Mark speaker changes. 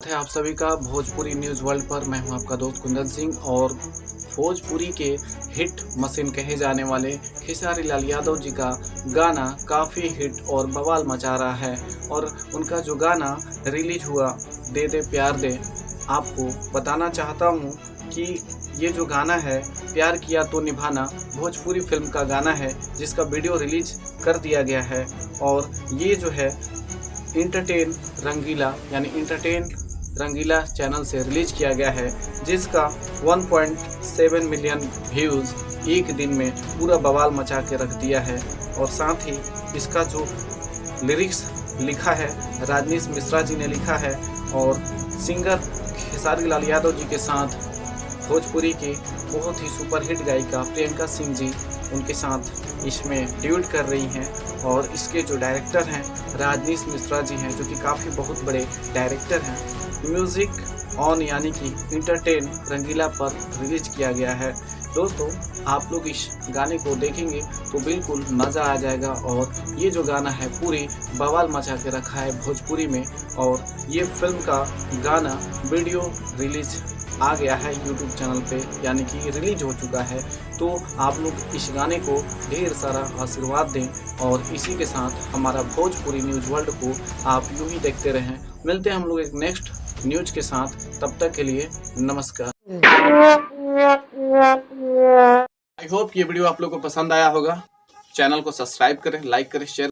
Speaker 1: है आप सभी का भोजपुरी न्यूज़ वर्ल्ड पर। मैं हूं आपका दोस्त कुंदन सिंह और भोजपुरी के हिट मशीन कहे जाने वाले खेसारी लाल यादव जी का गाना काफ़ी हिट और बवाल मचा रहा है। और उनका जो गाना रिलीज हुआ दे दे प्यार दे, आपको बताना चाहता हूं कि ये जो गाना है प्यार किया तो निभाना भोजपुरी फिल्म का गाना है, जिसका वीडियो रिलीज कर दिया गया है। और ये जो है इंटरटेन रंगीला यानी इंटरटेन रंगीला चैनल से रिलीज किया गया है, जिसका 1.7 मिलियन व्यूज़ एक दिन में पूरा बवाल मचा के रख दिया है। और साथ ही इसका जो लिरिक्स लिखा है राजनीश मिश्रा जी ने लिखा है, और सिंगर खेसारी लाल यादव जी के साथ भोजपुरी की बहुत ही सुपरहिट गायिका प्रियंका सिंह जी उनके साथ इसमें ड्यूट कर रही हैं। और इसके जो डायरेक्टर हैं राजनीश मिश्रा जी हैं, जो कि काफ़ी बहुत बड़े डायरेक्टर हैं। म्यूज़िक ऑन यानी कि इंटरटेन रंगीला पर रिलीज किया गया है। दोस्तों, आप लोग इस गाने को देखेंगे तो बिल्कुल मज़ा आ जाएगा। और ये जो गाना है पूरी बवाल मचा के रखा है भोजपुरी में। और ये फिल्म का गाना वीडियो रिलीज आ गया है यूट्यूब चैनल पे, यानी कि रिलीज हो चुका है। तो आप लोग इस गाने को ढेर सारा आशीर्वाद दें और इसी के साथ हमारा भोजपुरी न्यूज़ वर्ल्ड को आप यूं ही देखते रहें। मिलते हैं हम लोग एक नेक्स्ट न्यूज के साथ, तब तक के लिए नमस्कार। आई होप ये वीडियो आप लोग को पसंद आया होगा। चैनल को सब्सक्राइब करें, लाइक करें, शेयर